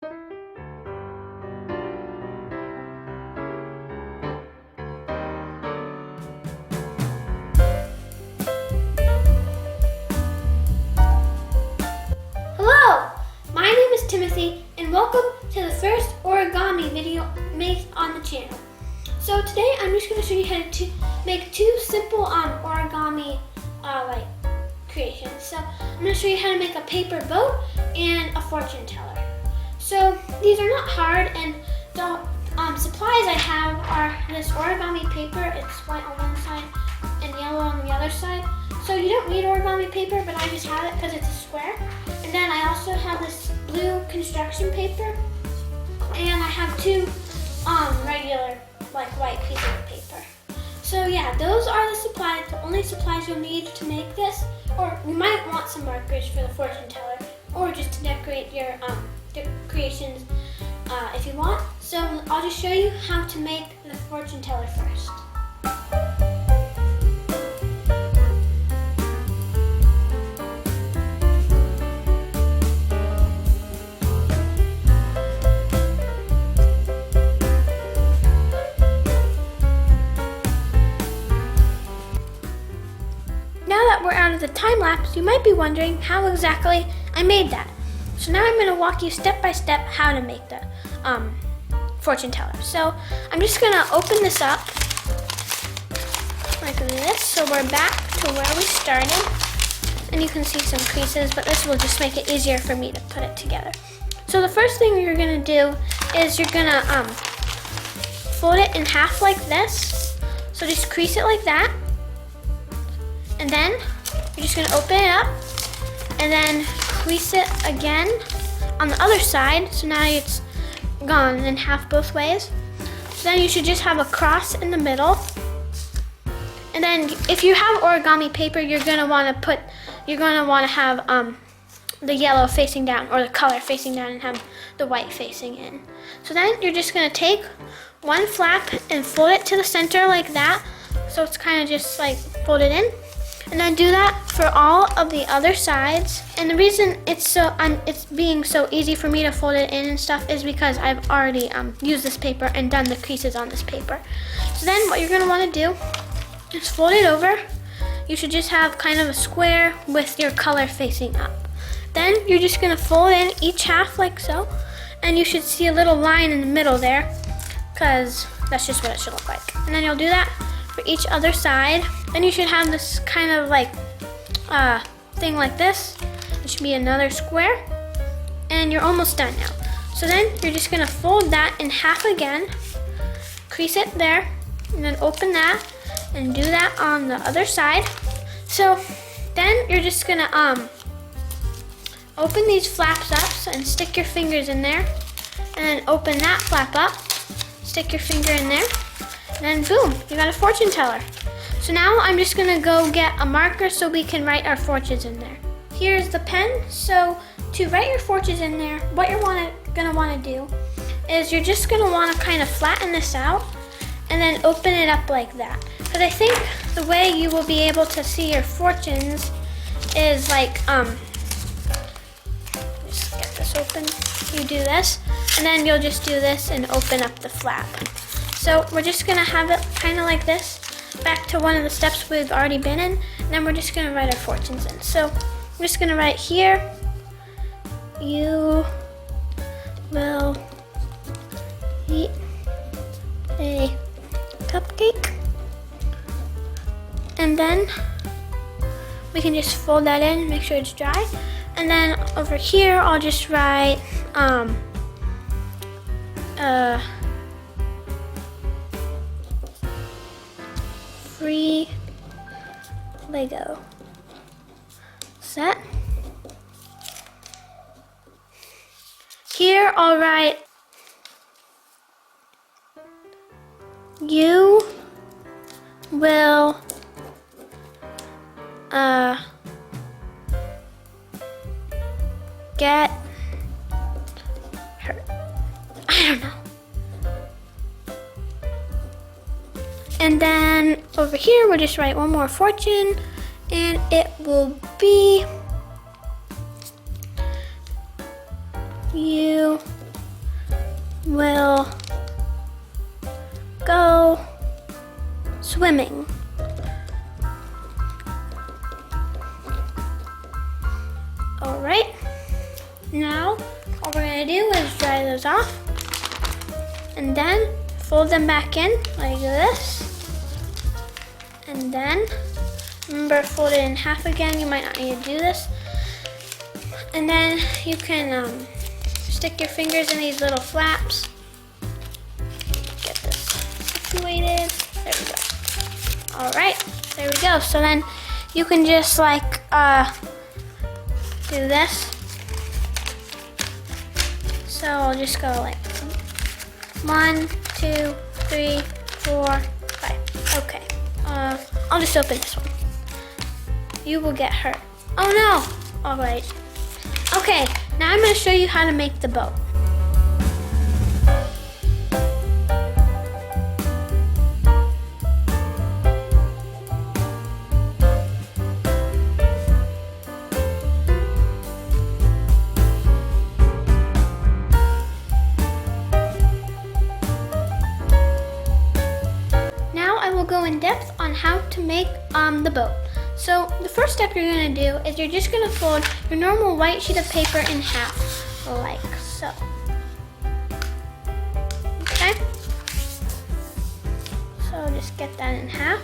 Hello, my name is Timothy and welcome to the first origami video made on the channel. So today I'm just going to show you how to make two simple origami creations. So I'm going to show you how to make a paper boat and a fortune teller. So these are not hard, and the supplies I have are this origami paper. It's white on one side and yellow on the other side. So you don't need origami paper, but I just have it because it's a square. And then I also have this blue construction paper, and I have two regular white pieces of paper. So yeah, those are the supplies, the only supplies you'll need to make this. Or you might want some markers for the fortune teller, or just to decorate your creations if you want. So I'll just show you how to make the fortune teller first. Now that we're out of the time lapse, you might be wondering how exactly I made that. So now I'm going to walk you step by step how to make the fortune teller. So I'm just going to open this up like this. So we're back to where we started, and you can see some creases, but this will just make it easier for me to put it together. So the first thing you're going to do is you're going to fold it in half like this. So just crease it like that. And then you're just gonna open it up and then crease it again on the other side. So now it's gone in half both ways. So then you should just have a cross in the middle. And then if you have origami paper, you're gonna wanna have the yellow facing down, or the color facing down, and have the white facing in. So then you're just gonna take one flap and fold it to the center like that. So it's kind of just like folded in. And then do that for all of the other sides. And the reason it's being so easy for me to fold it in and stuff is because I've already used this paper and done the creases on this paper. So then what you're gonna wanna do is fold it over. You should just have kind of a square with your color facing up. Then you're just gonna fold in each half like so. And you should see a little line in the middle there, because that's just what it should look like. And then you'll do that for each other side. Then you should have this kind of thing like this. It should be another square, and you're almost done now. So then you're just gonna fold that in half again, crease it there, and then open that and do that on the other side. So then you're just gonna open these flaps up and stick your fingers in there, and then open that flap up, stick your finger in there, and then boom, you got a fortune teller. So now I'm just gonna go get a marker so we can write our fortunes in there. Here's the pen. So to write your fortunes in there, what you're gonna wanna do is you're just gonna wanna kind of flatten this out and then open it up like that. Because I think the way you will be able to see your fortunes is like, just get this open. You do this, and then you'll just do this and open up the flap. So we're just gonna have it kind of like this, back to one of the steps we've already been in, and then we're just gonna write our fortunes in. So I'm just gonna write here, you will eat a cupcake. And then we can just fold that in, make sure it's dry. And then over here, I'll just write, free Lego set. Here I'll write, you will get hurt. I don't know. And then over here, we'll just write one more fortune, and it will be, you will go swimming. All right, now all we're gonna do is dry those off and then fold them back in like this. And then, remember, fold it in half again. You might not need to do this. And then you can stick your fingers in these little flaps. Get this situated. There we go. All right, there we go. So then you can just like do this. So I'll just go like 1, 2, 3, 4, 5. Okay. I'll just open this one. You will get hurt. Oh no! All right. Okay, now I'm going to show you how to make the boat. Go in depth on how to make the boat. So the first step you're going to do is you're just going to fold your normal white sheet of paper in half, like so. Okay? So just get that in half.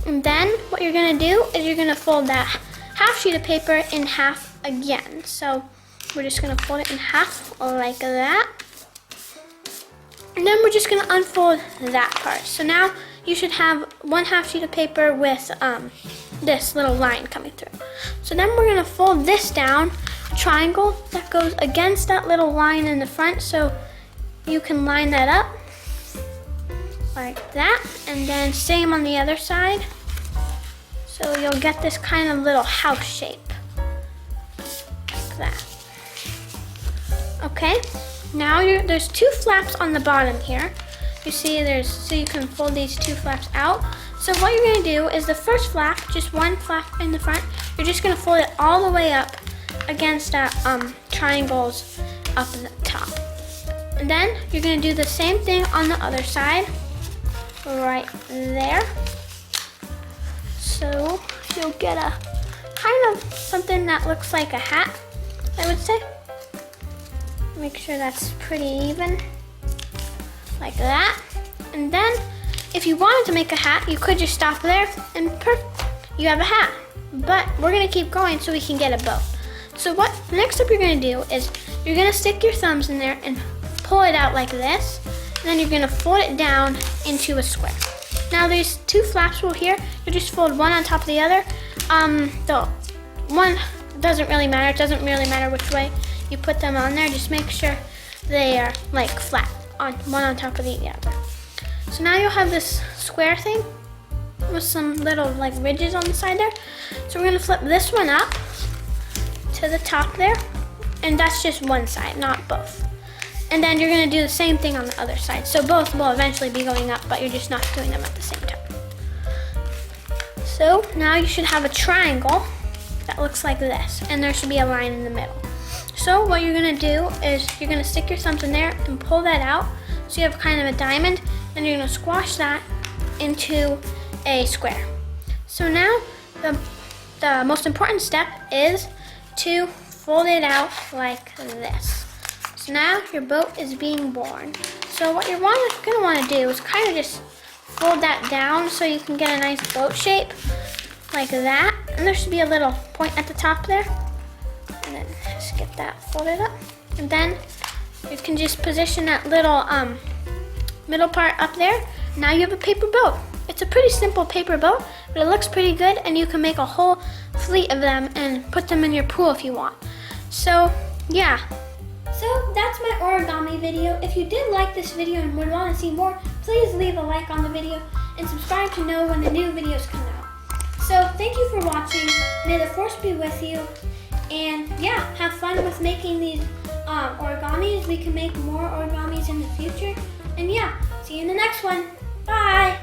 And then what you're going to do is you're going to fold that half sheet of paper in half again. So we're just going to fold it in half like that. And then we're just going to unfold that part. So now you should have 1/2 sheet of paper with this little line coming through. So then we're going to fold this down, a triangle that goes against that little line in the front. So you can line that up like that. And then same on the other side. So you'll get this kind of little house shape, like that. Okay. Now there's 2 flaps on the bottom here. You see so you can fold these 2 flaps out. So what you're gonna do is the first flap, just 1 flap in the front, you're just gonna fold it all the way up against that triangles up at the top. And then you're gonna do the same thing on the other side, right there. So you'll get a kind of something that looks like a hat, I would say. Make sure that's pretty even, like that. And then, if you wanted to make a hat, you could just stop there and you have a hat. But we're gonna keep going so we can get a boat. So the next step you're gonna do is you're gonna stick your thumbs in there and pull it out like this. And then you're gonna fold it down into a square. Now there's 2 flaps here. You just fold one on top of the other. The one doesn't really matter. It doesn't really matter which way you put them on there. Just make sure they are like flat, one on top of the other. So now you'll have this square thing with some little like ridges on the side there. So we're gonna flip this one up to the top there, and that's just one side, not both. And then you're gonna do the same thing on the other side. So both will eventually be going up, but you're just not doing them at the same time. So now you should have a triangle that looks like this, and there should be a line in the middle. So what you're gonna do is you're gonna stick your thumbs in there and pull that out so you have kind of a diamond, and you're gonna squash that into a square. So now the most important step is to fold it out like this. So now your boat is being born. So what you're gonna wanna do is kind of just fold that down so you can get a nice boat shape like that. And there should be a little point at the top there. And then just get that folded up. And then you can just position that little middle part up there. Now you have a paper boat. It's a pretty simple paper boat, but it looks pretty good, and you can make a whole fleet of them and put them in your pool if you want. So yeah. So that's my origami video. If you did like this video and would want to see more, please leave a like on the video and subscribe to know when the new videos come out. So thank you for watching. May the force be with you. And yeah, have fun with making these origamis. We can make more origamis in the future. And yeah, see you in the next one. Bye.